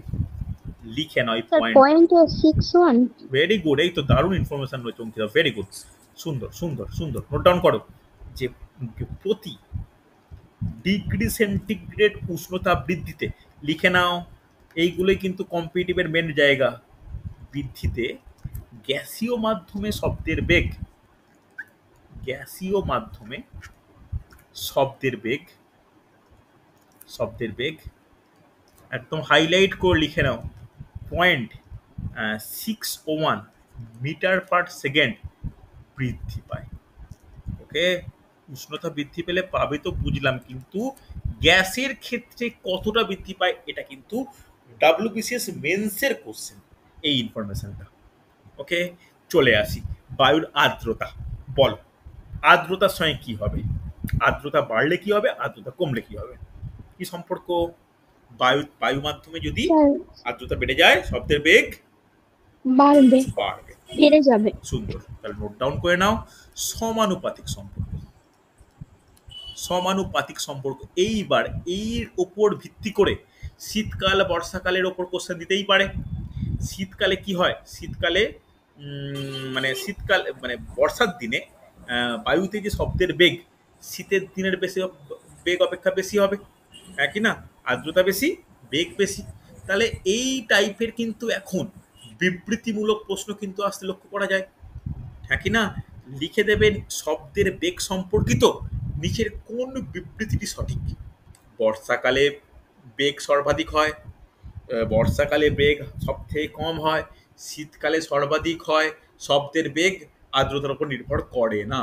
লিখে নয় স্যার পয়েন্ট। 0.61। ভেরি গুড, এই তো দারুণ ইনফরমেশন রয়েছে অঙ্কিতা, ভেরি গুড, সুন্দর সুন্দর সুন্দর। নোট ডাউন করো যে প্রতি ডিগ্রি সেন্টিগ্রেড উষ্ণতা বৃদ্ধিতে, লিখে নাও, এইগুলোই কিন্তু কম্পিটিটিভের মেন জায়গা। বৃদ্ধিতে গ্যাসীয় মাধ্যমে শব্দের বেগ, গ্যাসীয় মাধ্যমে শব্দের বেগ, শব্দের বেগ একদম হাইলাইট করে লিখে নাও, 0.61 মিটার পার সেকেন্ড বৃদ্ধি পায়। ওকে, উষ্ণতা বৃদ্ধি পেলে পাবে তো বুঝলাম, কিন্তু গ্যাসের ক্ষেত্রে কতটা বৃদ্ধি পায় এটা কিন্তু WBCS মেন্সের কোশ্চেন, এই ইনফরমেশনটা। ওকে, চলে আসি বায়ুর আর্দ্রতা। বল, আর্দ্রতার সঙ্গে কি হবে? আর্দ্রতা বাড়লে কি হবে, আর্দ্রতা কমলে কি হবে? কি সম্পর্ক? বায়ু মাধ্যমে যদি স্যার আর্দ্রতা বেড়ে যায় শব্দের বেগ বাড়বে, বাড়বে। বেড়ে যাবে। সুন্দর, তাহলে নোট ডাউন করে নাও। সমানুপাতিক সম্পর্ক, সমানুপাতিক সম্পর্ক। এইবার এর ওপর ভিত্তি করে শীতকাল বর্ষাকালের ওপর কোশ্চেন দিতেই পারে। শীতকালে কি হয়, শীতকালে শীতকাল মানে বর্ষার দিনে বায়ুতে যে শব্দের বেগ শীতের দিনের বেশি বেগ অপেক্ষা বেশি হবে, হ্যাঁ কি না? আর্দ্রতা বেশি, বেগ বেশি। তাহলে এই টাইপের কিন্তু এখন বিবৃতিমূলক প্রশ্ন কিন্তু আসতে লক্ষ্য করা যায়, হ্যাঁ কি না? লিখে দেবেন শব্দের বেগ সম্পর্কিত নিচের কোন বিবৃতিটি সঠিক। বর্ষাকালে বেগ সর্বাধিক হয়, বর্ষাকালে বেগ সবথেকে কম হয়, শীতকালে সর্বাধিক হয়, শব্দের বেগ আর্দ্রতার উপর নির্ভর করে না।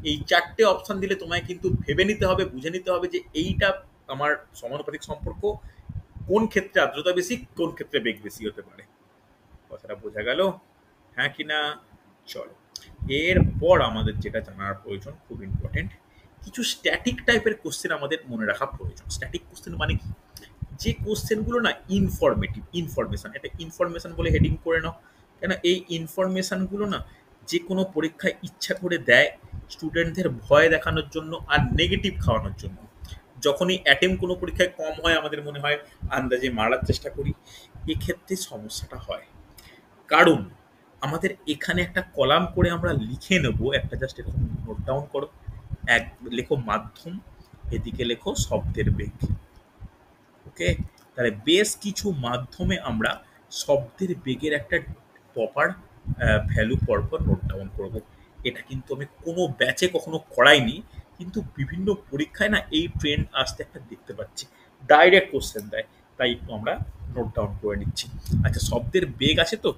এই ৪ টে অপশন দিলে তোমায় কিন্তু ভেবে নিতে হবে, বুঝে নিতে হবে যে এইটা আমার সমানুপাতিক সম্পর্ক, কোন ক্ষেত্রে আর্দ্রতা বেশি, কোন ক্ষেত্রে বেগ বেশি হতে পারে। কথাটা বোঝা গেল? হ্যাঁ কি না? চলো, এরপর আমাদের যেটা জানার প্রয়োজন, খুব ইম্পর্টেন্ট, কিছু স্ট্যাটিক টাইপের কোশ্চেন আমাদের মনে রাখা প্রয়োজন। স্ট্যাটিক কোশ্চেন মানে কি? যে কোশ্চেনগুলো না ইনফরমেটিভ, ইনফরমেশন, এটা ইনফরমেশন বলে হেডিং করে নাও, কেন এই ইনফরমেশনগুলো না যে কোনো পরীক্ষায় ইচ্ছা করে দেয় স্টুডেন্টদের ভয় দেখানোর জন্য আর নেগেটিভ খাওয়ানোর জন্য। যখনই অ্যাটেম্প কোনো পরীক্ষায় কম হয় আমাদের মনে হয় আন্দাজে মারার চেষ্টা করি, এক্ষেত্রে সমস্যাটা হয়। কারণ আমাদের এখানে একটা কলাম করে আমরা লিখে নেব, একটা জাস্ট এরকম নোট ডাউন করো, এক লেখো মাধ্যম, এদিকে লেখো শব্দের বেগ। ওকে, তাহলে বেশ কিছু মাধ্যমে আমরা শব্দের বেগের একটা প্রপার ভ্যালু পরপর নোট ডাউন করব। এটা কিন্তু আমি কোনো ব্যাচে কখনো করাইনি, কিন্তু বিভিন্ন পরীক্ষায় না এই ট্রেন্ড আসতে একটা দেখতে পাচ্ছি, ডাইরেক্ট কোশ্চেন দেয়, তাই একটু আমরা নোট ডাউন করে নিচ্ছি। আচ্ছা, শব্দের বেগ আছে তো,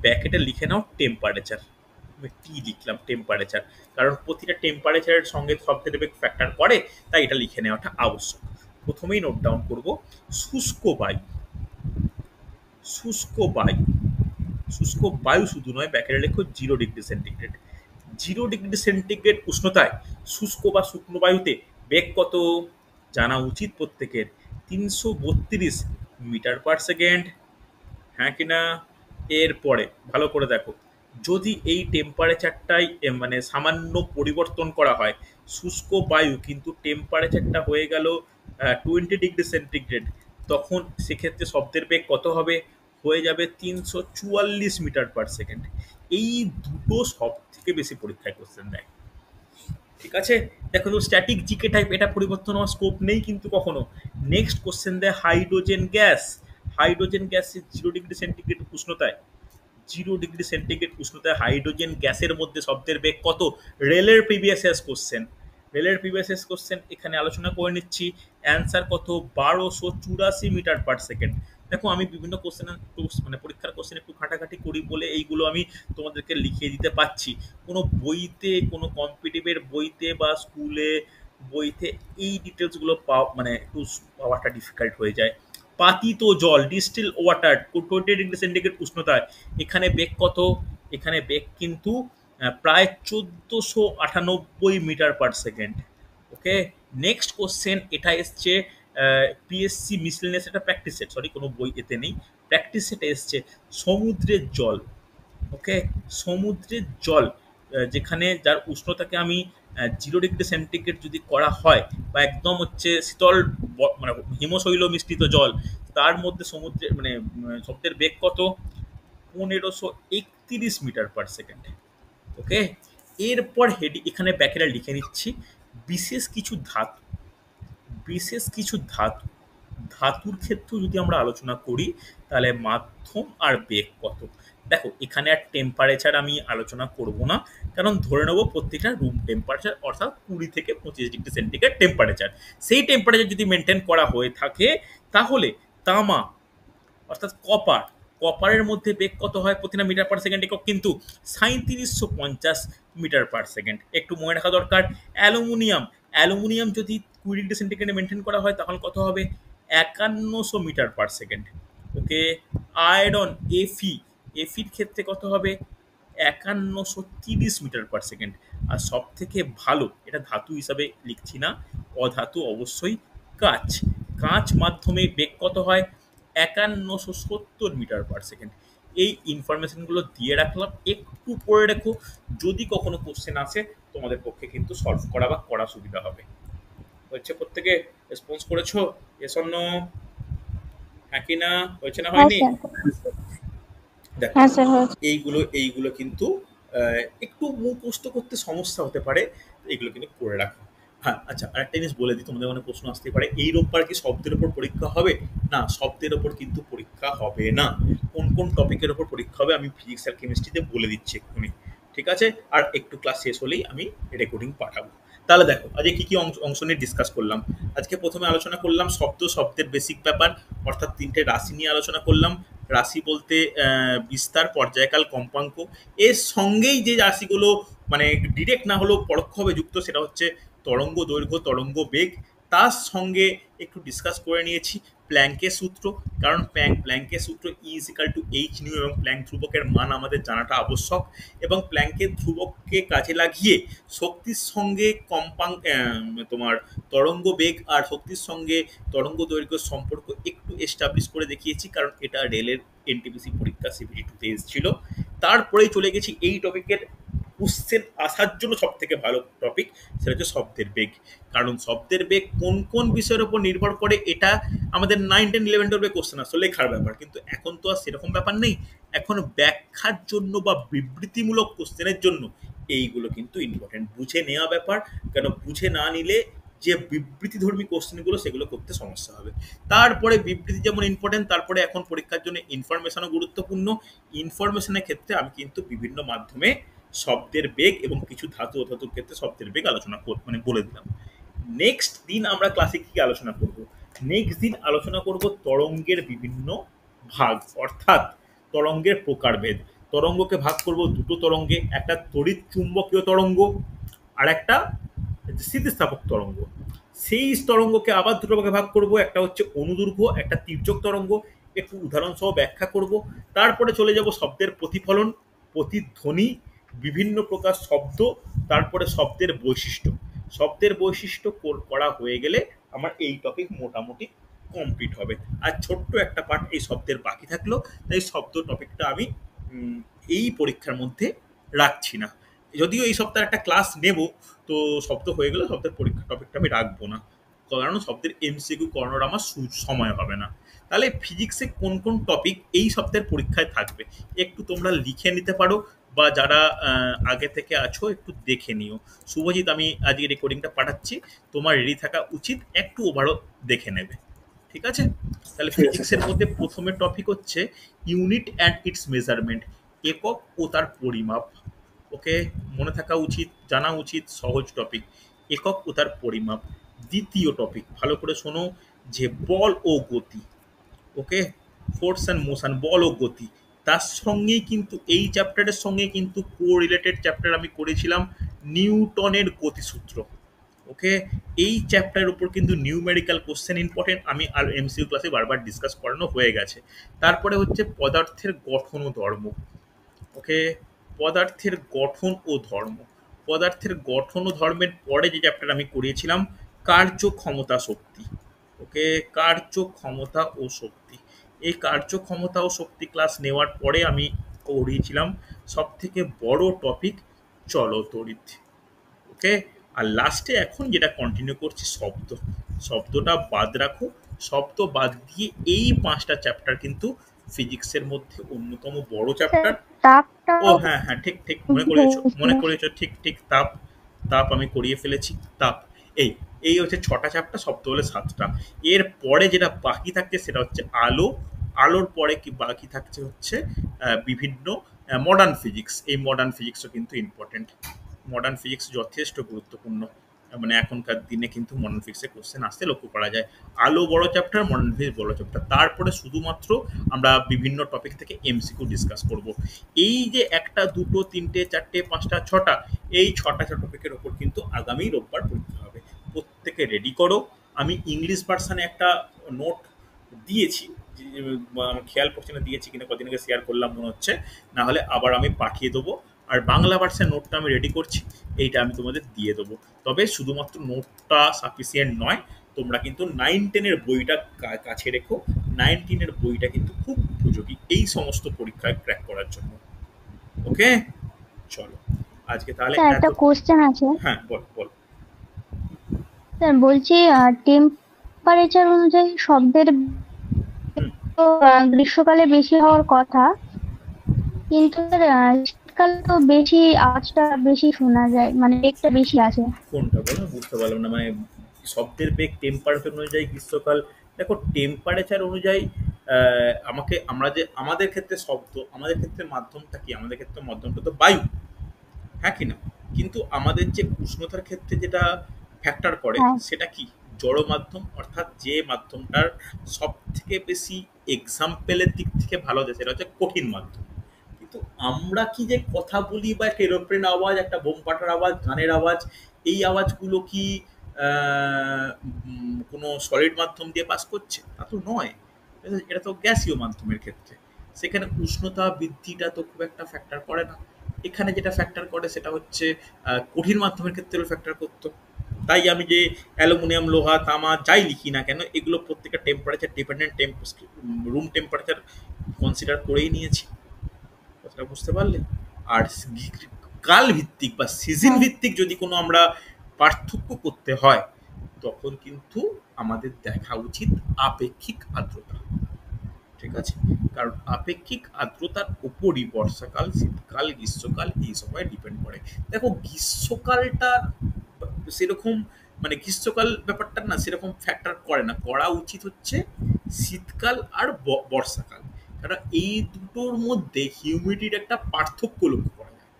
ব্যাকেটে লিখে নাও টেম্পারেচার। আমি টি লিখলাম টেম্পারেচার, কারণ প্রতিটা টেম্পারেচারের সঙ্গে শব্দের বেগ ফ্যাক্টর করে, তাই এটা লিখে নেওয়াটা আবশ্যক। প্রথমেই নোট ডাউন করব শুষ্ক বায়ু। শুষ্ক বায়ু, শুষ্ক বায়ু শুধু নয়, ব্যাকেটে লেখো 0 ডিগ্রি সেন্টিগ্রেড। 0 ডিগ্রি সেন্টিগ্রেড উষ্ণতায় শুষ্ক বা শুকনো বায়ুতে বেগ কত জানা উচিত প্রত্যেকের? 332 মিটার পার সেকেন্ড। হ্যাঁ কিনা? এরপরে ভালো করে দেখো, যদি এই টেম্পারেচারটাই মানে সামান্য পরিবর্তন করা হয়, শুষ্ক বায়ু কিন্তু টেম্পারেচারটা হয়ে গেল 20 ডিগ্রি সেন্টিগ্রেড, তখন সেক্ষেত্রে শব্দের বেগ কত হবে? হয়ে যাবে 344 মিটার পার সেকেন্ড। এই দুটো সব থেকে বেশি পরীক্ষায় কোশ্চেন দেয়। ঠিক আছে, দেখো তো স্ট্যাটিক জিকে টাইপ, এটা পরিবর্তন হওয়ার স্কোপ নেই কিন্তু কখনো। নেক্সট কোশ্চেন দেয় হাইড্রোজেন গ্যাস। হাইড্রোজেন গ্যাসের 0 ডিগ্রি সেন্টিগ্রেড উষ্ণতায়, 0 ডিগ্রি সেন্টিগ্রেড উষ্ণতায় হাইড্রোজেন গ্যাসের মধ্যে শব্দের বেগ কত? রেলের প্রিভিয়াস কোশ্চেন, রেলের প্রিভিয়াস কোশ্চেন এখানে আলোচনা করে নিচ্ছি। অ্যান্সার কত? 1284 মিটার পার সেকেন্ড। দেখো, আমি বিভিন্ন কোশ্চেন মানে পরীক্ষার কোশ্চেন একটু ঘাটাঘাটি করি বলে এইগুলো আমি তোমাদেরকে লিখিয়ে দিতে পারছি। কোনো বইতে, কোনো কম্পিটিটিভের বইতে বা স্কুলে বইতে এই ডিটেলসগুলো পাওয়া মানে একটু পাওয়াটা ডিফিকাল্ট হয়ে যায়। পাতিত জল, ডিস্টিল ওয়াটার 20 ডিগ্রি সেন্টিগ্রেড উষ্ণতায়, এখানে বেগ কত? এখানে বেগ কিন্তু প্রায় 1498 মিটার পার সেকেন্ড। ওকে, নেক্সট কোশ্চেন এটা এসছে পিএসসি মিসলেনিয়াস, এটা প্র্যাকটিস সেট, সরি কোনো বই এতে নেই, প্র্যাকটিস সেটে এসছে সমুদ্রের জল। ওকে, সমুদ্রের জল যেখানে যার উষ্ণতাকে আমি 0 ডিগ্রি সেন্টিগ্রেড যদি করা হয়, বা একদম হচ্ছে শীতল মানে হিমশৈল মিশ্রিত জল, তার মধ্যে সমুদ্রে মানে শব্দের বেগ কত? 1531 মিটার পার সেকেন্ড। ওকে, এরপর হেডি এখানে ব্যাকেরা লিখে নিচ্ছি বিশেষ কিছু ধাতু। বিশেষ কিছু ধাতু, ধাতুর ক্ষেত্রে যদি আমরা আলোচনা করি, তাহলে মাধ্যম আর বেগ কত। দেখো, এখানে আর টেম্পারেচার আমি আলোচনা করব না, কারণ ধরে নেবো প্রত্যেকটা রুম টেম্পারেচার অর্থাৎ 20 থেকে 25 ডিগ্রি সেন্টিগ্রেড টেম্পারেচার। সেই টেম্পারেচার যদি মেনটেন করা হয়ে থাকে, তাহলে তামা অর্থাৎ কপার, কপারের মধ্যে বেগ কত হয় প্রতিটা মিটার পার সেকেন্ড একক? কিন্তু 3750 মিটার পার সেকেন্ড। একটু মনে রাখা দরকার। অ্যালুমিনিয়াম, অ্যালুমিনিয়াম যদি 20 ডিগ্রি সেন্টিগ্রেডে মেনটেন করা হয়, তাহলে কত হবে? 5100 মিটার পার সেকেন্ড। ওকে, আয়রন এফি, এফির ক্ষেত্রে কত হবে? 5130 মিটার পার সেকেন্ড। আর সব থেকে ভালো, এটা ধাতু হিসাবে লিখছি না, অধাতু অবশ্যই, কাঁচ, কাঁচ মাধ্যমে বেগ কত হয়? 5170 মিটার পার সেকেন্ড। এই ইনফরমেশনগুলো দিয়ে রাখলাম, একটু পড়ে রেখো, যদি কখনো কোশ্চেন আসে তোমাদের পক্ষে কিন্তু সলভ করা বা করা সুবিধা হবে। হচ্ছে, প্রত্যেকে রেসপন্স করেছো? Yes or no? হ্যাঁ কি না? হয়েছে না হয়নি? দেখো, এইগুলো কিন্তু একটু মুখস্থ করতে সমস্যা হতে পারে, এগুলো কিন্তু করে রাখো। হ্যাঁ, আচ্ছা, আরেকটা জিনিস বলে দিই, তোমাদের মনে প্রশ্ন আসতে পারে এই রোববার কি শব্দের ওপর পরীক্ষা হবে? না, শব্দের ওপর কিন্তু পরীক্ষা হবে না। কোন কোন টপিকের ওপর পরীক্ষা হবে আমি ফিজিক্স আর কেমিস্ট্রিতে বলে দিচ্ছি এক্ষুনি। ঠিক আছে? আর একটু ক্লাস শেষ হলেই আমি রেকর্ডিং পাঠাবো। তাহলে দেখো আজকে কি অংশ অংশ নিয়ে ডিসকাস করলাম। আজকে প্রথমে আলোচনা করলাম শব্দের বেসিক ব্যাপার, অর্থাৎ ৩ টে রাশি নিয়ে আলোচনা করলাম। রাশি বলতে বিস্তার, পর্যায়কাল, কম্পাঙ্ক। এর সঙ্গেই যে রাশিগুলো মানে ডিরেক্ট না হলেও পরোক্ষভাবে যুক্ত, সেটা হচ্ছে তরঙ্গ দৈর্ঘ্য, তরঙ্গ বেগ। তার সঙ্গে একটু ডিসকাস করে নিয়েছি প্ল্যাঙ্কের সূত্র, কারণ প্ল্যাঙ্কের সূত্র E=H নিউ, এবং প্ল্যাঙ্ক ধ্রুবকের মান আমাদের জানাটা আবশ্যক। এবং প্ল্যাঙ্কের ধ্রুবককে কাজে লাগিয়ে শক্তির সঙ্গে তোমার তরঙ্গ বেগ আর শক্তির সঙ্গে তরঙ্গ দৈর্ঘ্যের সম্পর্ক একটু এস্টাবলিশ করে দেখিয়েছি, কারণ এটা রেলের এনটিপিসি পরীক্ষা CBT-2 এসেছিল। তারপরেই চলে গেছি এই টপিকের কোশ্চেন আসার জন্য সব থেকে ভালো টপিক, সেটা হচ্ছে শব্দের বেগ। কারণ শব্দের বেগ কোন কোন বিষয়ের উপর নির্ভর করে, এটা আমাদের 9, 10, 11, 12 কোশ্চেন আসতো, লেখার ব্যাপার। কিন্তু এখন তো আর সেরকম ব্যাপার নেই, এখন ব্যাখ্যার জন্য বা বিবৃতিমূলক কোশ্চেনের জন্য এইগুলো কিন্তু ইম্পর্টেন্ট, বুঝে নেওয়া ব্যাপার। কেন বুঝে না নিলে যে বিবৃতিধর্মী কোশ্চেনগুলো সেগুলো করতে সমস্যা হবে। তারপরে বিবৃতি যেমন ইম্পর্টেন্ট, তারপরে এখন পরীক্ষার জন্য ইনফরমেশনও গুরুত্বপূর্ণ। ইনফরমেশনের ক্ষেত্রে আমি কিন্তু বিভিন্ন মাধ্যমে শব্দের বেগ এবং কিছু ধাতু অধাতুর ক্ষেত্রে শব্দের বেগ আলোচনা মানে বলে দিলাম। নেক্সট দিন আমরা ক্লাসে কি আলোচনা করব? নেক্সট দিন আলোচনা করব তরঙ্গের বিভিন্ন ভাগ, অর্থাৎ তরঙ্গের প্রকারভেদ। তরঙ্গকে ভাগ করব দুটো তরঙ্গে, একটা তড়িৎ চুম্বকীয় তরঙ্গ আর একটা স্থিতিস্থাপক তরঙ্গ। সেই তরঙ্গকে আবার দুটো ভাগে ভাগ করব, একটা হচ্ছে অনুদৈর্ঘ্য, একটা তির্যক তরঙ্গ। একটু উদাহরণ সহ ব্যাখ্যা করব। তারপরে চলে যাব শব্দের প্রতিফলন, প্রতিধ্বনি, বিভিন্ন প্রকার শব্দ, তারপরে শব্দের বৈশিষ্ট্য। শব্দের বৈশিষ্ট্য করা হয়ে গেলে আমার এই টপিক মোটামুটি কমপ্লিট হবে। আর ছোট্ট একটা পার্ট এই শব্দের বাকি থাকলো, তাই শব্দ টপিকটা আমি এই পরীক্ষার মধ্যে রাখছি না। যদিও এই সপ্তাহে একটা ক্লাস নেব, তো শব্দ হয়ে গেলে শব্দের পরীক্ষা টপিকটা আমি রাখবো না, কারণ শব্দের এমসিকিউ করানোর আমার সময় হবে না। তাহলে ফিজিক্সে কোন কোন টপিক এই সপ্তাহের পরীক্ষায় থাকবে একটু তোমরা লিখে নিতে পারো, বা যারা আগে থেকে আছো একটু দেখে নিও। শুভজিৎ, আমি আজকে রেকর্ডিংটা পাঠাচ্ছি, তোমার রেডি থাকা উচিত, একটু ওভারও দেখে নেবে। ঠিক আছে? তাহলে ঠিক আছে ফিজিক্সের স্যার। মধ্যে প্রথমে টপিক হচ্ছে ইউনিট অ্যান্ড ইটস মেজারমেন্ট, একক ও তার পরিমাপ। ওকে, মনে থাকা উচিত, জানা উচিত, সহজ টপিক, একক ও তার পরিমাপ। দ্বিতীয় টপিক ভালো করে শোনো, যে বল ও গতি। ওকে, ফোর্স অ্যান্ড মোশন, বল ও গতি। তার সঙ্গেই কিন্তু এই চ্যাপ্টারের সঙ্গে কিন্তু কো রিলেটেড চ্যাপ্টার আমি করেছিলাম নিউটনের গতিসূত্র। ওকে, এই চ্যাপ্টারের উপর কিন্তু নিউমেরিক্যাল কোশ্চেন ইম্পর্টেন্ট, আমি আর এমসিইউ ক্লাসে বারবার ডিসকাস করানো হয়ে গেছে। তারপরে হচ্ছে পদার্থের গঠন ও ধর্ম। ওকে, পদার্থের গঠন ও ধর্ম। পদার্থের গঠন ও ধর্মের পরে যে চ্যাপ্টার আমি করিয়েছিলাম কার্যক্ষমতা শক্তি। ওকে, কার্যক্ষমতা ও শক্তি। এই কার্যক্ষমতা ও শক্তি ক্লাস নেওয়ার পরে আমি করিয়েছিলাম সব থেকে বড় টপিক চলতড়িৎ। ওকে, আর লাস্টে এখন যেটা কন্টিনিউ করছি শব্দ। শব্দটা বাদ রাখো, শব্দ বাদ দিয়ে এই 5টা চ্যাপ্টার কিন্তু ফিজিক্সের মধ্যে অন্যতম বড় স্যার চ্যাপ্টার। ও তাপটাও হ্যাঁ হ্যাঁ, ঠিক ঠিক মনে করিয়েছো, মনে বলছিলাম। করিয়েছো, ঠিক ঠিক। তাপ, তাপ আমি করিয়ে ফেলেছি। তাপ, এই এই হচ্ছে 6টা চ্যাপ্টার, শব্দ হলে 7টা। এর পরে যেটা বাকি থাকছে সেটা হচ্ছে আলো। আলোর পরে কি বাকি থাকছে হচ্ছে বিভিন্ন মডার্ন ফিজিক্স। এই মডার্ন ফিজিক্সও কিন্তু ইম্পর্টেন্ট, মডার্ন ফিজিক্স যথেষ্ট গুরুত্বপূর্ণ। মানে এখনকার দিনে কিন্তু মডার্ন ফিজিক্সের কোশ্চেন আসতে লক্ষ্য করা যায়। আলো বড় চ্যাপ্টার, মডার্ন ফিজিক্স বড় চ্যাপ্টার, তারপরে শুধুমাত্র আমরা বিভিন্ন টপিক থেকে এমসিকিউ ডিসকাস করব। এই যে একটা, দুটো, তিনটে, চারটে, পাঁচটা, ছটা, এই ছটা টপিকের ওপর কিন্তু আগামী রোববার পরীক্ষা হবে। প্রত্যেকে রেডি করো। আমি ইংলিশ ভার্সানে একটা নোট দিয়েছি, আমার খেয়াল পড়ছে না দিয়েছি কিনা, কদিন আগে শেয়ার করলাম মনে হচ্ছে, না হলে আবার আমি পাঠিয়ে দেবো। আর বাংলা ভার্সের নোটটা আমি রেডি করছি, এইটা আমি তোমাদের দিয়ে দেবো। তবে শুধুমাত্র নোটটা সাফিসিয়েন্ট নয়, তোমরা কিন্তু 9-10-এর বইটা কাছে রেখো। 9-10-এর বইটা কিন্তু খুব উপযোগী এই সমস্ত পরীক্ষায় ক্র্যাক করার জন্য। ওকে, চলো আজকে তাহলে স্যার এত। একটা কোশ্চেন আছে। হ্যাঁ, বল বল। স্যার বলছি টেম্পারেচার অনুযায়ী শব্দের হুম, তো গ্রীষ্মকালে বেশি হওয়ার কথা, কিন্তু শীতকালে তো বেশি আওয়াজটা বেশি শোনা যায়, মানে বেগটা বেশি আছে। কোনটা বলো, বুঝতে পারলাম না। মানে শব্দের বেগ টেম্পারেচার অনুযায়ী গ্রীষ্মকাল। দেখো টেম্পারেচার অনুযায়ী আমাকে, আমরা যে আমাদের ক্ষেত্রে শব্দ, আমাদের ক্ষেত্রে মাধ্যমটা কি, আমাদের ক্ষেত্রে মাধ্যমটা তো বায়ু। হ্যাঁ কি না? কিন্তু আমাদের যে উষ্ণতার ক্ষেত্রে যেটা ফ্যাক্টর করে হ্যাঁ সেটা কি? জড় মাধ্যম, অর্থাৎ যে মাধ্যমটার সব থেকে বেশি এক্সাম্পলের দিক থেকে ভালো যায় সেটা হচ্ছে কঠিন মাধ্যম। কিন্তু আমরা কি যে কথা বলি বা একটা এরোপ্লেন আওয়াজ, একটা বোম ফাটার আওয়াজ, গানের আওয়াজ, এই আওয়াজগুলো কি কোনো সলিড মাধ্যম দিয়ে পাস করছে? তা তো নয়। এটা তো গ্যাসীয় মাধ্যমের ক্ষেত্রে। সেখানে উষ্ণতা বৃদ্ধিটা তো খুব একটা ফ্যাক্টর করে না। এখানে যেটা ফ্যাক্টর করে সেটা হচ্ছে কঠিন মাধ্যমের ক্ষেত্রেও ফ্যাক্টর করতো। তাই আমি যে অ্যালুমিনিয়াম, লোহা, তামা যাই লিখি না কেন এগুলো প্রত্যেকটা temperature dependent, room temperature consider করেই নিয়েছি। কথাটা বুঝতে পারলে? আর কাল ভিত্তিক বা সিজন হ্যাঁ ভিত্তিক যদি কোনো আমরা পার্থক্য করতে হয় তখন কিন্তু আমাদের দেখা উচিত আপেক্ষিক আর্দ্রতা। ঠিক আছে? কারণ আপেক্ষিক আর্দ্রতার উপরই বর্ষাকাল, শীতকাল, গ্রীষ্মকাল এই সময় ডিপেন্ড করে। দেখো গ্রীষ্মকালটা সেরকম মানে গ্রীষ্মকাল ব্যাপারটা না সেরকম ফ্যাক্টর করে না, করা উচিত হচ্ছে শীতকাল আর বর্ষাকাল। কারণ এই দুটোর মধ্যে হিউমিডিটির একটা পার্থক্য লক্ষ্য করা যায়।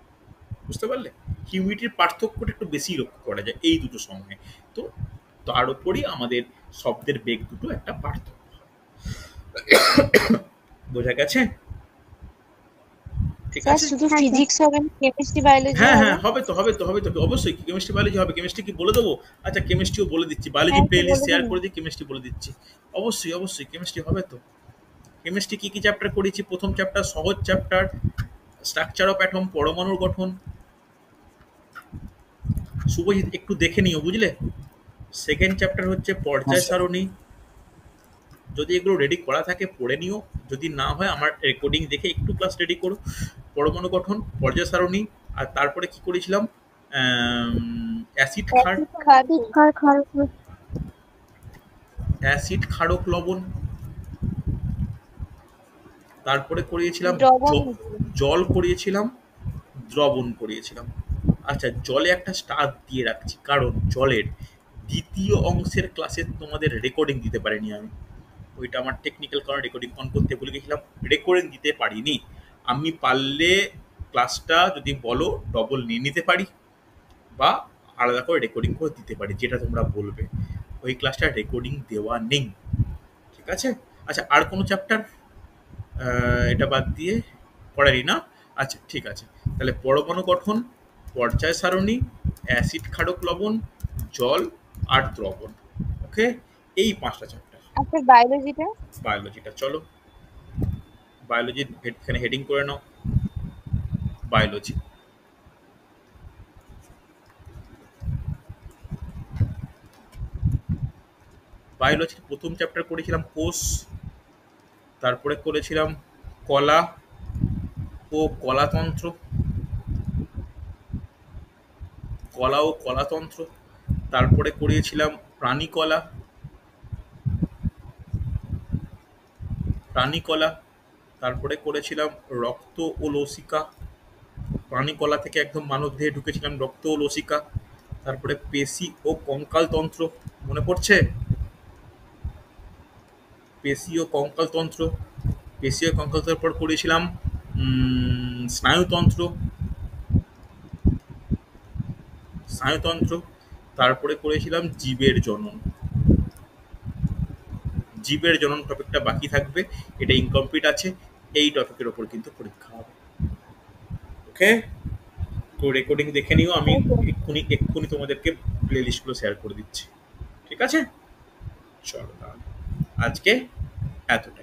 বুঝতে পারলে? হিউমিডিটির পার্থক্যটা একটু বেশি লক্ষ্য করা যায় এই দুটো সময়ে। তো তার উপরই আমাদের শব্দের বেগ দুটো একটা পার্থক্য। বোঝা গেছে? ঠিক স্যার আছে? শুধু হ্যাঁ স্যার। ফিজিক্স হবে না, কেমিস্ট্রি বায়োলজি হ্যাঁ, হবে? হ্যাঁ, হবে তো। অবশ্যই কেমিস্ট্রি বায়োলজি হবে। কেমিস্ট্রি কি বলে দেবো? আচ্ছা কেমিস্ট্রিও বলে দিচ্ছি। বায়োলজি হ্যাঁ প্লে একটু লিস্ট বলে শেয়ার দিন না। করে দিয়ে কেমিস্ট্রি বলে দিচ্ছি। অবশ্যই কেমিস্ট্রি হবে তো। কেমিস্ট্রি কি চ্যাপ্টার করেছি? প্রথম চ্যাপ্টার সহজ চ্যাপ্টার, স্ট্রাকচার অফ অ্যাটম, পরমাণুর গঠন। শুভজিৎ একটু দেখে নিও, বুঝলে? সেকেন্ড চ্যাপ্টার হচ্ছে হ্যাঁ পর্যায় স্যার। সারণী। যদি এগুলো রেডি করা থাকে পড়ে নিও, যদি না হয় আমার রেকর্ডিং দেখে একটু ক্লাস রেডি করো। পরমাণু গঠন, পর্যায় সারণী, আর তারপরে কি করেছিলাম অ্যাসিড ক্ষার, অ্যাসিড ক্ষার, শিক্ষার খরচ। অ্যাসিড ক্ষারক লবণ, তারপরে করিয়েছিলাম দ্রবণ নাকি? জল করিয়েছিলাম, দ্রবণ করিয়েছিলাম। আচ্ছা জলে একটা স্টার দিয়ে রাখছি কারণ জলের দ্বিতীয় অংশের ক্লাসে তোমাদের রেকর্ডিং দিতে পারিনি আমি। ওইটা আমার টেকনিক্যাল কারণ রেকর্ডিং অন করতে ভুলে গেছিলাম, রেকর্ডিং দিতে পারিনি। আমি পারলে ক্লাসটা যদি বলো ডবল নিয়ে নিতে পারি বা আলাদা করে রেকর্ডিং করে দিতে পারি, যেটা তোমরা বলবে। ওই ক্লাসটা রেকর্ডিং দেওয়া নেই। ঠিক আছে? আচ্ছা আর কোনো চ্যাপ্টার এটা বাদ দিয়ে পড়ারই না? আচ্ছা ঠিক আছে। তাহলে পরমাণু গঠন, পর্যায় সারণী, অ্যাসিড ক্ষারক লবণ, জল আর দ্রবণ। ওকে? এই 5টা চ্যাপ্টার। আচ্ছা বায়োলজিটা? বায়োলজিটা চলো, বায়োলজি এখানে হেডিং করে নাও, বায়োলজি। বায়োলজির প্রথম চ্যাপ্টার করেছিলাম কোষ, তারপরে করেছিলাম কলা ও কলাতন্ত্র, কলা ও কলাতন্ত্র, তারপরে করিয়েছিলাম প্রাণীকলা, প্রাণীকলা, তারপরে করেছিলাম রক্ত ও লসিকা, প্রাণীকলা থেকে একদম মানবদেহে ঢুকেছিলাম রক্ত ও লসিকা, তারপরে পেশি ও কঙ্কালতন্ত্র, মনে পড়ছে? পেশি ও কঙ্কালতন্ত্র, পেশি ও কঙ্কালতন্ত্রের পর করেছিলাম স্নায়ুতন্ত্র, স্নায়ুতন্ত্র, তারপরে করেছিলাম জীবের জনন। জীবের জনন টপিকটা বাকি থাকবে, এটা ইনকমপ্লিট আছে। এই টপিকের ওপর কিন্তু পরীক্ষা হবে। ওকে? তো রেকর্ডিং দেখে নিও, আমি ওকে। এক্ষুনি তোমাদেরকে প্লে লিস্টগুলো শেয়ার করে দিচ্ছি। ঠিক আছে? চলো তাহলে আজকে এতটাই।